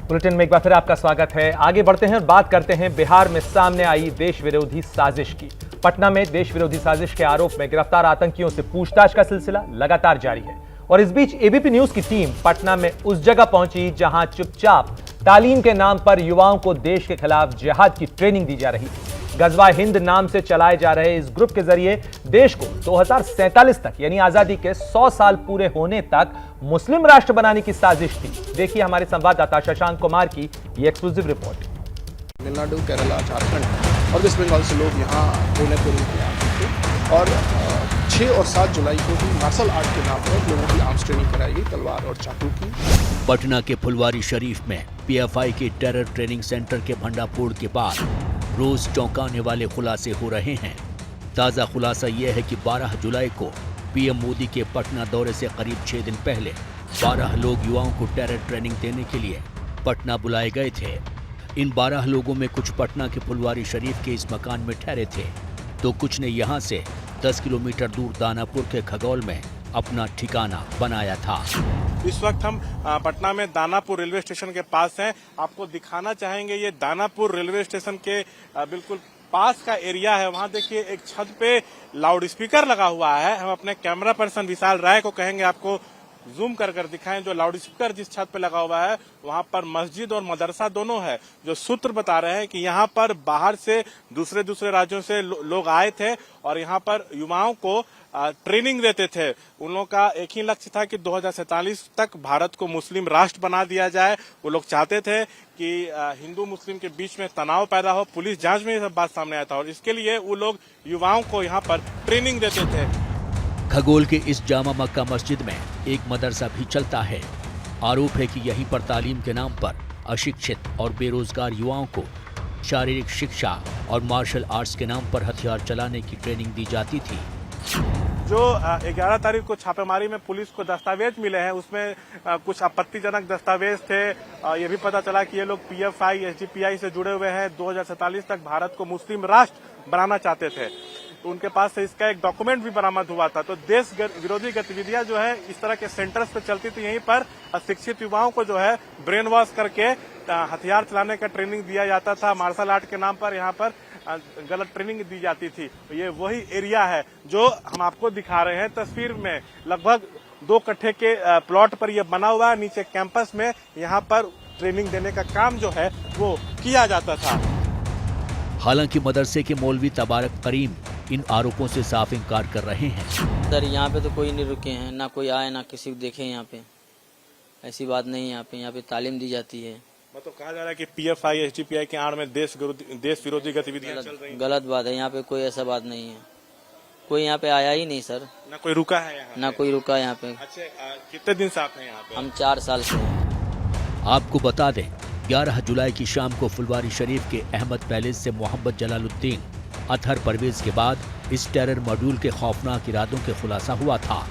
Bulletin में एक बार फिर आपका स्वागत है। आगे बढ़ते हैं और बात करते हैं बिहार में सामने आई देश विरोधी साजिश की। पटना में देश विरोधी साजिश के आरोप में गिरफ्तार आतंकियों से पूछताछ का सिलसिला लगातार जारी है और इस बीच एबीपी न्यूज की टीम पटना में उस जगह पहुंची जहां चुपचाप तालीम के नाम पर युवाओं को देश के खिलाफ जिहाद की ट्रेनिंग दी जा रही थी। गजवा हिंद नाम से चलाए जा रहे इस ग्रुप के जरिए देश को 2047 तक यानी आजादी के 100 साल पूरे होने तक मुस्लिम राष्ट्र बनाने की साजिश थी। देखिए हमारे संवाददाता शशांक कुमार की ये एक्सक्लूसिव रिपोर्ट। तमिलनाडु, केरला, झारखंड और वेस्ट बंगाल से लोग यहाँ ट्रेनर के रूप में आते थे और 6 और 7 जुलाई को भी मार्शल आर्ट के नाम पर लोगों की आर्म्स ट्रेनिंग कराई गई, तलवार और चाकू की। पटना के फुलवारी शरीफ में पीएफआई के टेरर ट्रेनिंग सेंटर के भंडाफोड़ के बाद रोज चौंकाने वाले खुलासे हो रहे हैं। ताज़ा खुलासा यह है कि 12 जुलाई को पीएम मोदी के पटना दौरे से करीब 6 दिन पहले 12 लोग युवाओं को टेरर ट्रेनिंग देने के लिए पटना बुलाए गए थे। इन 12 लोगों में कुछ पटना के फुलवारी शरीफ के इस मकान में ठहरे थे तो कुछ ने यहाँ से 10 किलोमीटर दूर दानापुर के खगौल में अपना ठिकाना बनाया था। इस वक्त हम पटना में दानापुर रेलवे स्टेशन के पास हैं। आपको दिखाना चाहेंगे ये दानापुर रेलवे स्टेशन के बिल्कुल पास का एरिया है। वहां देखिए एक छत पे लाउड स्पीकर लगा हुआ है। हम अपने कैमरा पर्सन विशाल राय को कहेंगे आपको जूम कर दिखाएं। जो लाउड स्पीकर जिस छत पे लगा हुआ है वहां पर मस्जिद और मदरसा दोनों है। जो सूत्र बता रहे हैं कि यहाँ पर बाहर से दूसरे राज्यों से लोग आए थे और यहाँ पर युवाओं को ट्रेनिंग देते थे। उन लोगों का एक ही लक्ष्य था कि 2047 तक भारत को मुस्लिम राष्ट्र बना दिया जाए। वो लोग चाहते थे कि हिंदू मुस्लिम के बीच में तनाव पैदा हो। पुलिस जांच में ये सब बात सामने आया था और इसके लिए वो लोग युवाओं को यहाँ पर ट्रेनिंग देते थे। खगोल के इस जामा मक्का मस्जिद में एक मदरसा भी चलता है। आरोप है कि यहीं पर तालीम के नाम पर अशिक्षित और बेरोजगार युवाओं को शारीरिक शिक्षा और मार्शल आर्ट्स के नाम पर हथियार चलाने की ट्रेनिंग दी जाती थी। जो 11 तारीख को छापेमारी में पुलिस को दस्तावेज मिले हैं उसमें कुछ आपत्तिजनक दस्तावेज थे। ये भी पता चला कि ये लोग पीएफआई एसडीपीआई से जुड़े हुए हैं। 2047 तक भारत को मुस्लिम राष्ट्र बनाना चाहते थे। तो उनके पास से इसका एक डॉक्यूमेंट भी बरामद हुआ था। तो देश विरोधी गतिविधियां जो है इस तरह के सेंटर्स पे चलती थी। यहीं पर अशिक्षित युवाओं को जो है ब्रेन वॉश करके हथियार चलाने का ट्रेनिंग दिया जाता था। मार्शल आर्ट के नाम पर यहाँ पर गलत ट्रेनिंग दी जाती थी। तो ये वही एरिया है जो हम आपको दिखा रहे हैं तस्वीर में। लगभग 2 कट्ठे के प्लॉट पर यह बना हुआ है। नीचे कैंपस में यहाँ पर ट्रेनिंग देने का काम जो है वो किया जाता था। हालांकि मदरसे के मौलवी तबारक करीम इन आरोपों से साफ इनकार कर रहे हैं। सर यहाँ पे तो कोई नहीं रुके हैं, ना कोई आए ना किसी को देखे। यहाँ पे ऐसी बात नहीं है। यहाँ पे तालीम दी जाती है। मतलब कहा जा रहा है कि पीएफआई एसडीपीआई के आड़ में देश विरोधी गतिविधियां चल रही हैं। गलत बात है। यहाँ पे कोई ऐसा बात नहीं है। कोई यहाँ पे आया ही नहीं सर। ना कोई रुका है यहाँ? ना कोई रुका यहाँ पे। अच्छा, कितने दिन से आप हैं यहाँ पे? हम 4 साल से हैं। आपको बता दें 11 जुलाई की शाम को फुलवारी शरीफ के अहमद पैलेस से मोहम्मद जलालुद्दीन अतहर परवेज के बाद इस टेरर मॉड्यूल के खौफनाक इरादों के खुलासा हुआ था।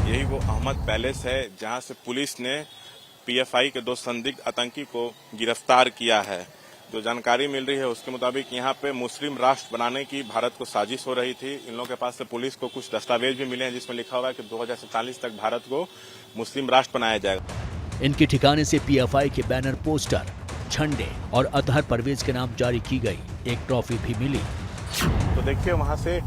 यही वो अहमद पैलेस है जहां से पुलिस ने पीएफआई के 2 संदिग्ध आतंकी को गिरफ्तार किया है। जो जानकारी मिल रही है उसके मुताबिक यहाँ पे मुस्लिम राष्ट्र बनाने की भारत को साजिश हो रही थी। इन लोगों के पास से पुलिस को कुछ दस्तावेज भी मिले हैं जिसमें लिखा हुआ है कि 2047 तक भारत को मुस्लिम राष्ट्र बनाया जाएगा। इनके ठिकाने से पीएफआई के बैनर, पोस्टर, झंडे और अतहर परवेज के नाम जारी की गई एक ट्रॉफी भी मिली। तो देखिए वहां से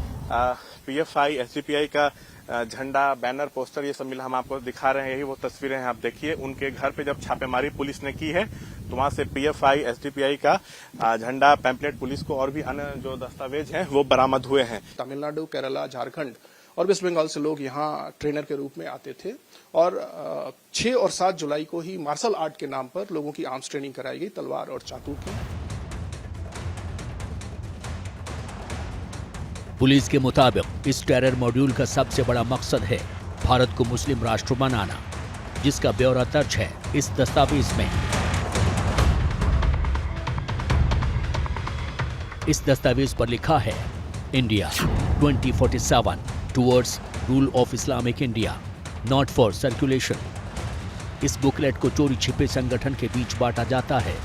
पीएफआई एसडीपीआई का झंडा, बैनर, पोस्टर ये सब मिला। हम आपको दिखा रहे हैं। यही वो तस्वीरें हैं। आप देखिए उनके घर पे जब छापेमारी पुलिस ने की है तो वहां से पीएफआई एसडीपीआई का झंडा, पैम्पलेट, पुलिस को और भी अन्य जो दस्तावेज हैं वो बरामद हुए हैं। तमिलनाडु, केरला, झारखंड और वेस्ट बंगाल से लोग यहाँ ट्रेनर के रूप में आते थे और 6 और 7 जुलाई को ही मार्शल आर्ट के नाम पर लोगों की आर्म्स ट्रेनिंग कराई गई, तलवार और चाकू की। पुलिस के मुताबिक इस टेरर मॉड्यूल का सबसे बड़ा मकसद है भारत को मुस्लिम राष्ट्र बनाना, जिसका ब्यौरा दर्ज है इस दस्तावेज में। इस दस्तावेज पर लिखा है India 2047 towards rule of Islamic India, not for circulation. इस बुकलेट को चोरी छिपे संगठन के बीच बांटा जाता है।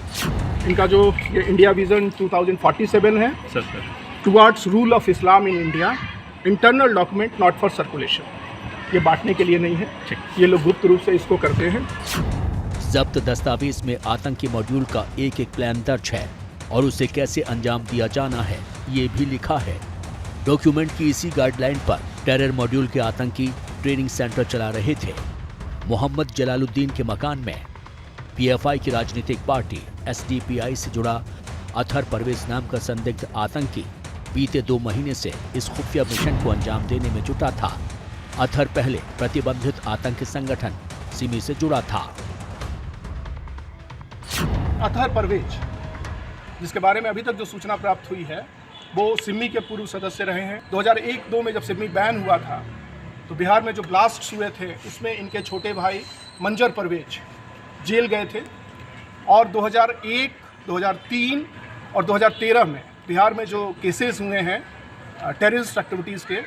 इनका जो ये इंडिया विजन 2047 है towards rule of Islam in India, internal document not for circulation, ये बांटने के लिए नहीं है। ये लोग गुप्त रूप से इसको करते हैं। जब्त दस्तावेज में आतंकी मॉड्यूल का एक एक प्लान दर्ज है और उसे कैसे अंजाम दिया जाना है ये भी लिखा है। डॉक्यूमेंट की इसी गाइडलाइन पर टेरर मॉड्यूल के आतंकी ट्रेनिंग सेंटर चला रहे थे। मोहम्मद जलालुद्दीन के मकान में पीएफआई की राजनीतिक पार्टी एसडीपीआई से जुड़ा अतहर परवेज नाम का संदिग्ध आतंकी बीते 2 महीने से इस खुफिया मिशन को अंजाम देने में जुटा था। अतहर पहले प्रतिबंधित आतंकी संगठन सिमी से जुड़ा था। अतहर परवेज, जिसके बारे में अभी तक जो सूचना प्राप्त हुई है वो सिमी के पूर्व सदस्य रहे हैं। 2001-2 में जब सिमी बैन हुआ था तो बिहार में जो ब्लास्ट हुए थे उसमें इनके छोटे भाई मंजर परवेज जेल गए थे और 2001, 2003 और 2013 में बिहार में जो केसेस हुए हैं टेररिस्ट एक्टिविटीज़ के,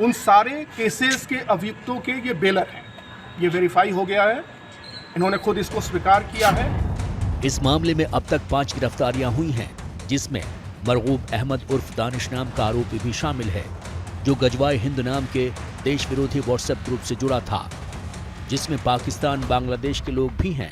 उन सारे केसेस के अभियुक्तों के ये बेलर हैं। ये वेरीफाई हो गया है, इन्होंने खुद इसको स्वीकार किया है। इस मामले में अब तक 5 गिरफ्तारियां हुई हैं, जिसमें मरगूब अहमद उर्फ दानिश नाम का आरोपी भी शामिल है, जो गजवाए हिंद नाम के देश विरोधी व्हाट्सएप ग्रुप से जुड़ा था, जिसमें पाकिस्तान, बांग्लादेश के लोग भी हैं।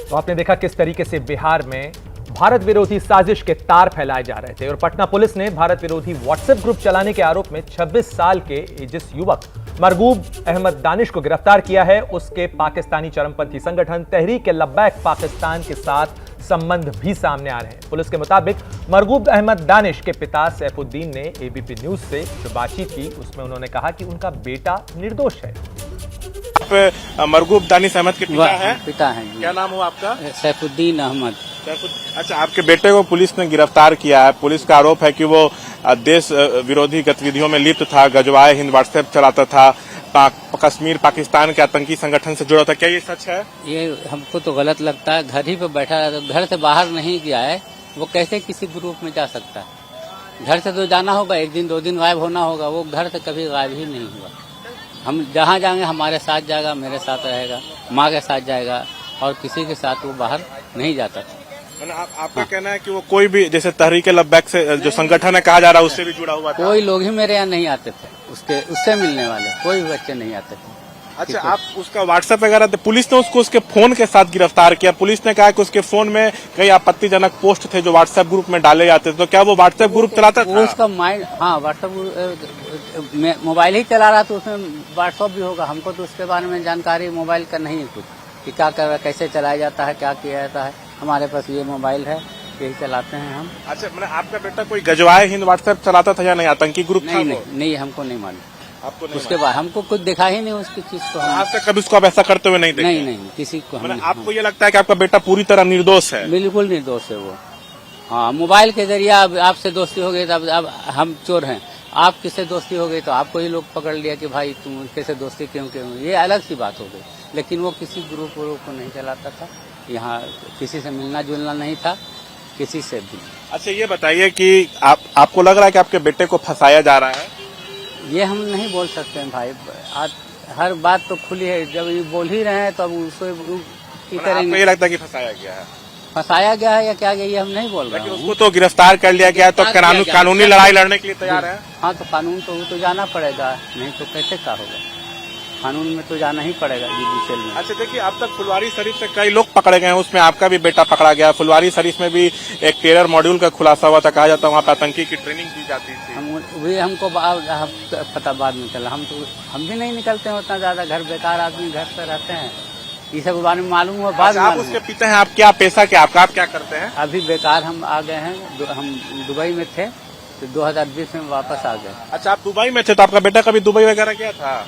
तो आपने देखा किस तरीके से बिहार में भारत विरोधी साजिश के तार फैलाए जा रहे थे और पटना पुलिस ने भारत विरोधी व्हाट्सएप ग्रुप चलाने के आरोप में 26 साल के जिस युवक मरगूब अहमद दानिश को गिरफ्तार किया है, उसके पाकिस्तानी चरमपंथी संगठन तहरीक-ए-लब्बैक पाकिस्तान के साथ संबंध भी सामने आ रहे हैं। पुलिस के मुताबिक मरगूब अहमद दानिश के पिता सैफुद्दीन ने एबीपी न्यूज से जो बातचीत की उसमें उन्होंने कहा कि उनका बेटा निर्दोष है। आप मरगूब दानिश अहमद के पिता हैं? पिता हैं। क्या नाम हुआ आपका? सैफुद्दीन अहमद। अच्छा, आपके बेटे को पुलिस ने गिरफ्तार किया है। पुलिस का आरोप है कि वो देश विरोधी गतिविधियों में लिप्त था, गजवाए हिंद व्हाट्सएप चलाता था, कश्मीर पाकिस्तान के आतंकी संगठन से जुड़ा था। क्या ये सच है? ये हमको तो गलत लगता है। घर ही पे बैठा रहता, घर से बाहर नहीं गया है, वो कैसे किसी ग्रुप में जा सकता है? घर से तो जाना होगा, 1 दिन 2 दिन गायब होना होगा, वो घर से कभी गायब ही नहीं हुआ। हम जहाँ जाएंगे हमारे साथ जाएगा, मेरे साथ रहेगा, माँ के साथ जाएगा और किसी के साथ वो बाहर नहीं जाता था। आपका कहना है कि वो कोई भी जैसे तहरीक-ए-लब्बैक से जो संगठन है कहा जा रहा है उससे भी जुड़ा हुआ था? कोई लोग ही मेरे यहाँ नहीं आते थे, उससे मिलने वाले कोई भी बच्चे नहीं आते थे। अच्छा, आप उसका व्हाट्सएप वगैरह, पुलिस ने उसको उसके फोन के साथ गिरफ्तार किया। पुलिस ने कहा कि उसके फोन में कई आपत्तिजनक पोस्ट थे जो व्हाट्सएप ग्रुप में डाले जाते थे। तो क्या वो व्हाट्सएप ग्रुप चलाता था? वो उसका माइंड, हाँ, व्हाट्सएप मोबाइल ही चला रहा, तो उसमें व्हाट्सएप भी होगा। हमको तो उसके बारे में जानकारी मोबाइल का नहीं है कुछ, कि क्या कर रहा है, कैसे चलाया जाता है, क्या किया जाता है। हमारे पास ये मोबाइल है, यही चलाते हैं हम। अच्छा, मैंने आपका बेटा कोई गजवाए हिंद व्हाट्सएप चलाता था या नहीं? आतंकी ग्रुप था? नहीं, हमको नहीं मालूम। आपको नहीं? उसके बाद हमको कुछ दिखा ही नहीं उसकी चीज को। आज तक कभी उसको आप ऐसा करते हुए नहीं देखे? नहीं, किसी को। आपको ये लगता है कि आपका बेटा पूरी तरह निर्दोष है? बिल्कुल निर्दोष है वो। हाँ, मोबाइल के जरिए आपसे दोस्ती हो गई तो अब हम चोर हैं, आप किससे दोस्ती हो गई तो आपको ही लोग पकड़ लिया कि भाई तुम कैसे दोस्ती क्यों, ये अलग सी बात हो गई। लेकिन वो किसी ग्रुप को नहीं चलाता था, यहाँ किसी से मिलना जुलना नहीं था, किसी से भी। अच्छा, ये बताइए कि आपको लग रहा है कि आपके बेटे को फंसाया जा रहा है? ये हम नहीं बोल सकते हैं भाई, आज हर बात तो खुली है। जब ये बोल ही रहे हैं तो अब उसको आपको ये लगता है कि फंसाया गया है? फंसाया गया है या क्या गया, ये हम नहीं बोल रहे हैं। उसको तो गिरफ्तार कर लिया गया है, तो कानूनी लड़ाई लड़ने के लिए तैयार है? हाँ, तो कानून तो जाना पड़ेगा, नहीं तो कैसे क्या होगा। कानून में तो जाना ही पड़ेगा, जुडिशियल में। अच्छा, देखिए, अब तक फुलवारी शरीफ से कई लोग पकड़े गए हैं, उसमें आपका भी बेटा पकड़ा गया। फुलवारी शरीफ में भी एक टेरर मॉड्यूल का खुलासा हुआ था, कहा जाता है वहाँ पे आतंकी की ट्रेनिंग दी जाती थी। हमको पता बाद में चला, हम भी नहीं निकलते हैं उतना ज्यादा, घर बेकार आदमी घर से रहते हैं, ये सब बारे में मालूम हुआ बाद में। आप उसके पिता हैं, आप क्या पेशा क्या आपका, आप क्या करते हैं? अभी बेकार हम आ गए हैं, हम दुबई में थे तो 2020 में वापस आ गए। अच्छा, आप दुबई में थे, तो आपका बेटा कभी दुबई वगैरह गया था?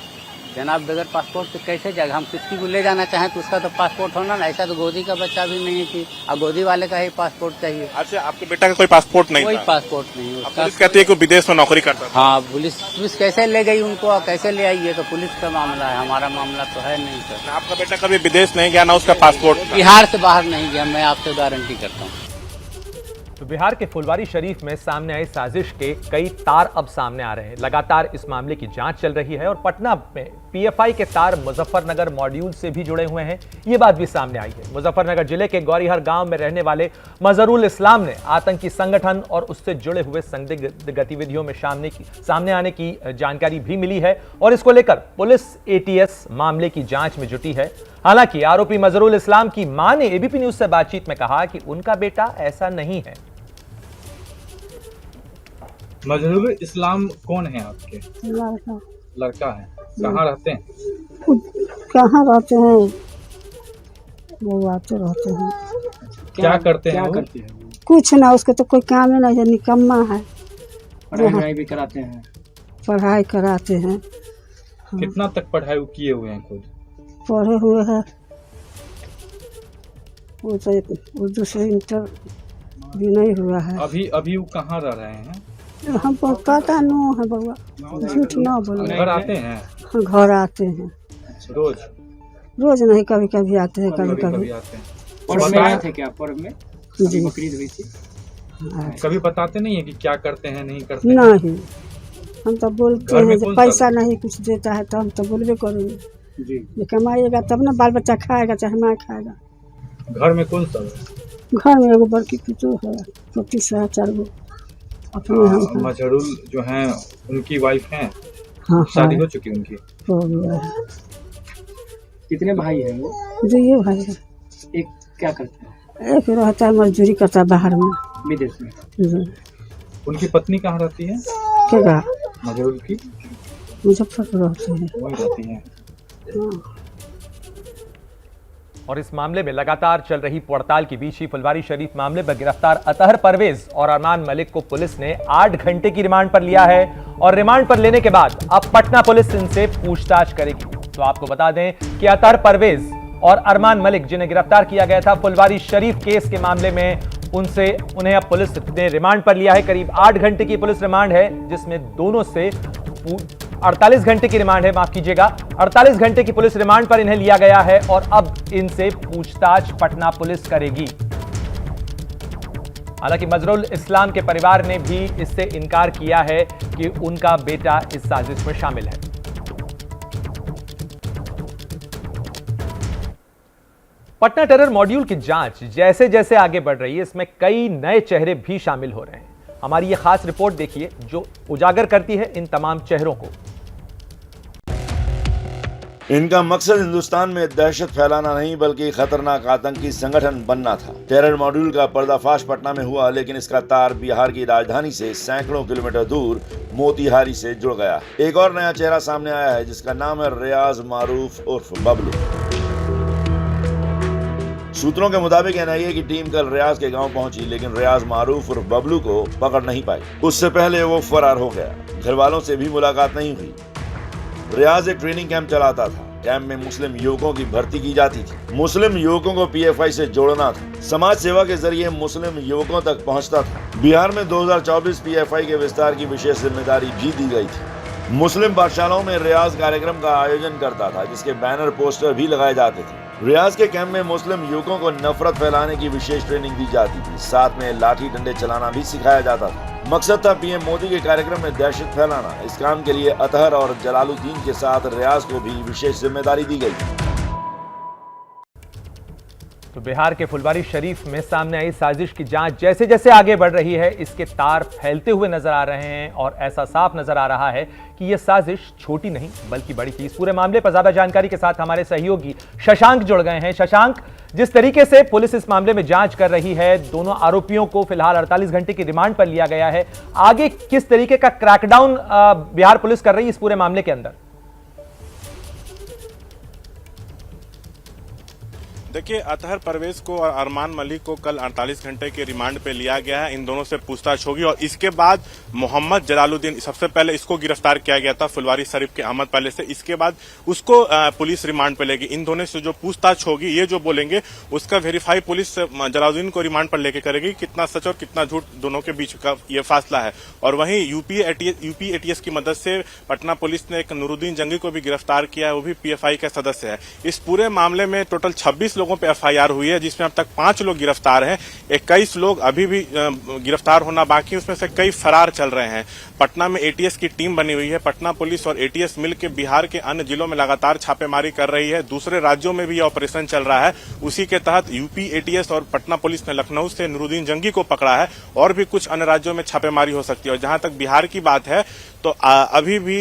जनाब, बगैर पासपोर्ट से कैसे जाएगा? हम किसी को ले जाना चाहें तो उसका तो पासपोर्ट होना ना। ऐसा तो गोदी का बच्चा भी नहीं है कि गोदी वाले का ही पासपोर्ट चाहिए। अच्छा, आपके बेटा का कोई पासपोर्ट नहीं? कोई पासपोर्ट नहीं है। पुलिस कहती है कि विदेश में नौकरी करता था। हाँ, पुलिस कैसे ले गई उनको, कैसे ले आई, ये तो पुलिस का मामला है, हमारा मामला तो है नहीं सर। आपका बेटा कभी विदेश नहीं गया, ना उसका पासपोर्ट? बिहार से बाहर नहीं गया, मैं आपसे गारंटी करता हूँ। तो बिहार के फुलवारी शरीफ में सामने आई साजिश के कई तार अब सामने आ रहे हैं। लगातार इस मामले की जांच चल रही है और पटना में पीएफआई के तार मुजफ्फरनगर मॉड्यूल से भी जुड़े हुए हैं। ये बात भी सामने आई है। मुजफ्फरनगर जिले के गौरीहर गांव में रहने वाले मजहरुल इस्लाम ने आतंकी संगठन और उससे जुड़े हुए संदिग्ध गतिविधियों में सामने आने की जानकारी भी मिली है और इसको लेकर पुलिस एटीएस मामले की जांच में जुटी है। हालांकि आरोपी मजहरुल इस्लाम की मां ने एबीपी न्यूज से बातचीत में कहा कि उनका बेटा ऐसा नहीं है। मजहरुल इस्लाम कौन है आपके? लड़का है। कहाँ रहते हैं? कहाँ रहते हैं? वो आते रहते हैं। क्या करते हैं वो? कुछ ना, उसको तो कोई काम ही नहीं है, निकम्मा है। पढ़ाई भी कराते हैं? पढ़ाई कराते हैं। कितना तक पढ़ाई किए हुए हैं खुद? पढ़े हुए हैं, वो तो उर्दू से इंटर भी नहीं हुआ है। अभी वो कहाँ रह रहे हैं? हमको पता नहीं है बउआ, झूठ ना बोलो। घर आते हैं? घर आते हैं। रोज नहीं, कभी कभी आते हैं, कभी कभी आते हैं। पर्व में आए थे क्या? पर्व में जी बकरीद हुई थी, कभी बताते नहीं है कि क्या करते हैं नहीं करते हैं? नहीं, हम तो बोलते हैं जब कौन पैसा नहीं कुछ देता है तो हम तो बोलबे करेंगे जी। ये कमाइएगा तब ना बाल बच्चा खाएगा चाहे माँ खाएगा। घर में कौन सा है? घर में एगो बड़की पुतो है, छोटी सा है, 4 गो अपने हम हैं। मजहरुल जो हैं उनकी वाइफ हैं? हाँ शादी हाँ, हो चुकी उनकी? हो गया है। कितने भाई हैं वो? जो ये भाई है, एक क्या करते हैं? एक रहता है मजदूरी करता है बाहर में। विदेश में? जी। उनकी पत्नी कहाँ रहती है? क्या मजहरुल की? मुजफ्फरपुर रहते हैं। वही रहती है। हाँ। और इस मामले में लगातार चल रही पड़ताल के बीच ही फुलवारी शरीफ मामले में गिरफ्तार अतहर परवेज और अरमान मलिक को पुलिस ने 8 घंटे की रिमांड पर लिया है और रिमांड पर लेने के बाद अब पटना पुलिस इनसे पूछताछ करेगी। तो आपको बता दें कि अतहर परवेज और अरमान मलिक जिन्हें गिरफ्तार किया गया था फुलवारी शरीफ केस के मामले में, उन्हें अब पुलिस ने रिमांड पर लिया है। करीब 8 घंटे की पुलिस रिमांड है, जिसमें दोनों से 48 घंटे की रिमांड है, माफ कीजिएगा, 48 घंटे की पुलिस रिमांड पर इन्हें लिया गया है और अब इनसे पूछताछ पटना पुलिस करेगी। हालांकि मजहरुल इस्लाम के परिवार ने भी इससे इनकार किया है कि उनका बेटा इस साजिश में शामिल है। पटना टेरर मॉड्यूल की जांच जैसे जैसे आगे बढ़ रही है, इसमें कई नए चेहरे भी शामिल हो रहे हैं। हमारी ये खास रिपोर्ट देखिए जो उजागर करती है इन तमाम चेहरों को। इनका मकसद हिंदुस्तान में दहशत फैलाना नहीं बल्कि खतरनाक आतंकी संगठन बनना था। टेरर मॉड्यूल का पर्दाफाश पटना में हुआ, लेकिन इसका तार बिहार की राजधानी से सैकड़ों किलोमीटर दूर मोतिहारी से जुड़ गया। एक और नया चेहरा सामने आया है जिसका नाम है रियाज मारूफ उर्फ बबलू। सूत्रों के मुताबिक एनआईए की टीम कल रियाज के गांव पहुंची, लेकिन रियाज मारूफ उर्फ बबलू को पकड़ नहीं पाई। उससे पहले वो फरार हो गया। घर वालों से भी मुलाकात नहीं हुई। रियाज एक ट्रेनिंग कैंप चलाता था। कैंप में मुस्लिम युवकों की भर्ती की जाती थी। मुस्लिम युवकों को पीएफआई से जोड़ना था। समाज सेवा के जरिए मुस्लिम युवकों तक पहुंचता था। बिहार में 2024 पीएफआई के विस्तार की विशेष जिम्मेदारी भी दी गई थी। मुस्लिम पाठशालाओं में रियाज कार्यक्रम का आयोजन करता था, जिसके बैनर पोस्टर भी लगाए जाते थे। रियाज के कैंप में मुस्लिम युवकों को नफरत फैलाने की विशेष ट्रेनिंग दी जाती थी। साथ में लाठी डंडे चलाना भी सिखाया जाता था। मकसद था पीएम मोदी के कार्यक्रम में दहशत फैलाना। इस काम के लिए अतहर और जलालुद्दीन के साथ रियाज को भी विशेष जिम्मेदारी दी गई। तो बिहार के फुलवारी शरीफ में सामने आई साजिश की जांच जैसे जैसे आगे बढ़ रही है, इसके तार फैलते हुए नजर आ रहे हैं और ऐसा साफ नजर आ रहा है कि यह साजिश छोटी नहीं बल्कि बड़ी थी। इस पूरे मामले पर ज्यादा जानकारी के साथ हमारे सहयोगी शशांक जुड़ गए हैं। शशांक, जिस तरीके से पुलिस इस मामले में जांच कर रही है, दोनों आरोपियों को फिलहाल 48 घंटे की रिमांड पर लिया गया है, आगे किस तरीके का क्रैकडाउन बिहार पुलिस कर रही है इस पूरे मामले के अंदर? देखिए, अतहर परवेज को और अरमान मलिक को कल 48 घंटे के रिमांड पे लिया गया है। इन दोनों से पूछताछ होगी और इसके बाद मोहम्मद जलालुद्दीन, सबसे पहले इसको गिरफ्तार किया गया था फुलवारी शरीफ के अहमद पैलेस से। इसके बाद उसको पुलिस रिमांड पे लेगी। इन दोनों से जो पूछताछ होगी, ये जो बोलेंगे उसका वेरीफाई पुलिस जलालुद्दीन को रिमांड पर लेके करेगी। कितना सच और कितना झूठ, दोनों के बीच का ये फासला है। और वहीं यूपी एटीएस की मदद से पटना पुलिस ने एक नूरुद्दीन जंगी को भी गिरफ्तार किया है, वो भी पीएफआई का सदस्य है। इस पूरे मामले में टोटल 26 लोगों पे एफआईआर हुई है, जिसमें अब तक 5 लोग गिरफ्तार हैं। 21 लोग अभी भी गिरफ्तार होना बाकी, उसमें से कई फरार चल रहे हैं। पटना में एटीएस की टीम बनी हुई है। पटना पुलिस और एटीएस मिलकर बिहार के अन्य जिलों में लगातार छापेमारी कर रही है। दूसरे राज्यों में भी यह ऑपरेशन चल रहा है। उसी के तहत यूपी एटीएस और पटना पुलिस ने लखनऊ से नूरुद्दीन जंगी को पकड़ा है, और भी कुछ अन्य राज्यों में छापेमारी हो सकती है। और जहां तक बिहार की बात है तो अभी भी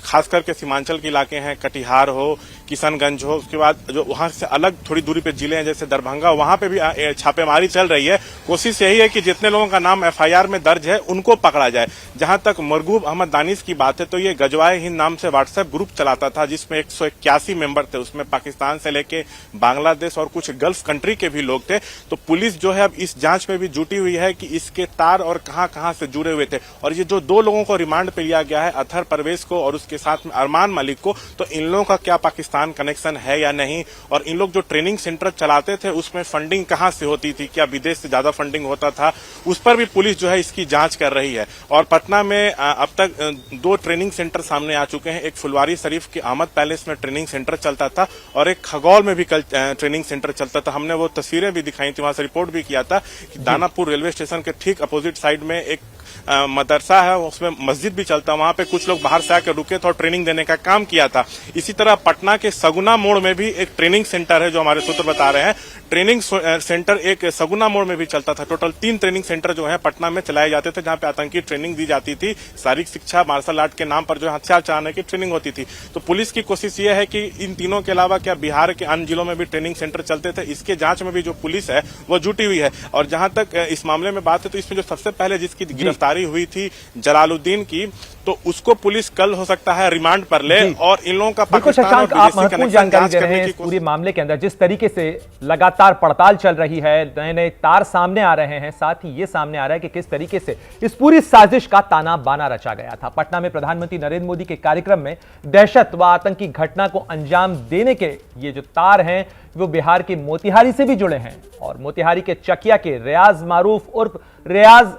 खास करके सीमांचल के इलाके हैं, कटिहार हो, किशनगंज हो, उसके बाद जो वहां से अलग थोड़ी दूरी पे जिले हैं जैसे दरभंगा, वहां पे भी छापेमारी चल रही है। कोशिश यही है कि जितने लोगों का नाम एफआईआर में दर्ज है उनको पकड़ा जाए। जहां तक मरगूब अहमद दानिश की बात है तो ये गजवाए हिंद नाम से व्हाट्सएप ग्रुप चलाता था, जिसमें 181 मेंबर थे। उसमें पाकिस्तान से लेके बांग्लादेश और कुछ गल्फ कंट्री के भी लोग थे। तो पुलिस जो है अब इस जांच में भी जुटी हुई है कि इसके तार और कहां से जुड़े हुए थे। और ये जो 2 लोगों को रिमांड पे लिया गया है, अतहर परवेज को और उसके साथ में अरमान मलिक को, तो इन लोगों का क्या पाकिस्तान कनेक्शन है या नहीं, और इन लोग जो ट्रेनिंग सेंटर चलाते थे उसमें फंडिंग कहां से होती थी, क्या विदेश से ज्यादा फंडिंग होता था, उस पर भी पुलिस जो है इसकी जांच कर रही है। और पटना में अब तक 2 ट्रेनिंग सेंटर सामने आ चुके हैं। एक फुलवारी शरीफ के अहमद पैलेस में ट्रेनिंग सेंटर चलता था, और एक खगौल में भी कल ट्रेनिंग सेंटर चलता था। हमने वो तस्वीरें भी दिखाई थी, वहां से रिपोर्ट भी किया था कि दानापुर रेलवे स्टेशन के ठीक अपोजिट साइड में एक मदरसा है, उसमें मस्जिद भी चलता है। वहां पे कुछ लोग बाहर से आकर रुके थे और ट्रेनिंग देने का काम किया था। इसी तरह पटना के सगुना मोड़ में भी एक ट्रेनिंग सेंटर है, जो हमारे सूत्र बता रहे हैं। ट्रेनिंग सेंटर एक सगुना मोड़ में भी चलता था। टोटल 3 ट्रेनिंग सेंटर जो है पटना में चलाए जाते थे, जहां पे आतंकी ट्रेनिंग दी जाती थी। शारीरिक शिक्षा, मार्शल आर्ट के नाम पर जो हथियार चलाने की ट्रेनिंग होती थी। तो पुलिस की कोशिश ये है कि इन तीनों के अलावा क्या बिहार के अन्य जिलों में भी ट्रेनिंग सेंटर चलते थे, इसके जांच में भी जो पुलिस है वो जुटी हुई है। और जहां तक इस मामले में बात है तो इसमें जो सबसे पहले जिसकी गिरफ्तारी हुई थी जलालुद्दीन की, तो उसको पुलिस कल हो सकता है रिमांड पर ले। और इन लोगों का पाकिस्तान और विदेशी आप महत्वपूर्ण जानकारी दे रहे हैं इस पूरे मामले के अंदर। जिस तरीके से लगातार पड़ताल चल रही है, नए नए तार सामने आ रहे हैं, साथ ही ये सामने आ रहा है कि किस तरीके से इस पूरी साजिश का ताना बाना रचा गया था। पटना में प्रधानमंत्री नरेंद्र मोदी के कार्यक्रम में दहशत व आतंकी घटना को अंजाम देने के ये जो तार हैं वो बिहार के मोतिहारी से भी जुड़े हैं। और मोतिहारी के चकिया के रियाज मारूफ उर्फ रियाज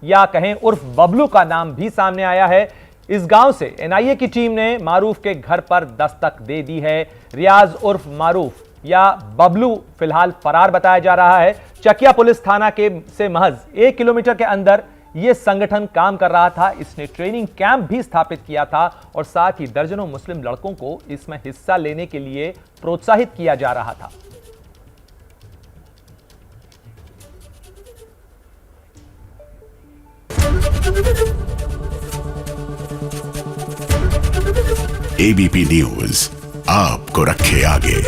या कहें उर्फ बबलू का नाम भी सामने आया है। इस गांव से एनआईए की टीम ने मारूफ के घर पर दस्तक दे दी है। रियाज उर्फ मारूफ या बबलू फिलहाल फरार बताया जा रहा है। चकिया पुलिस थाना के से महज 1 किलोमीटर के अंदर यह संगठन काम कर रहा था। इसने ट्रेनिंग कैंप भी स्थापित किया था और साथ ही दर्जनों मुस्लिम लड़कों को इसमें हिस्सा लेने के लिए प्रोत्साहित किया जा रहा था। एबीपी न्यूज आपको रखे आगे।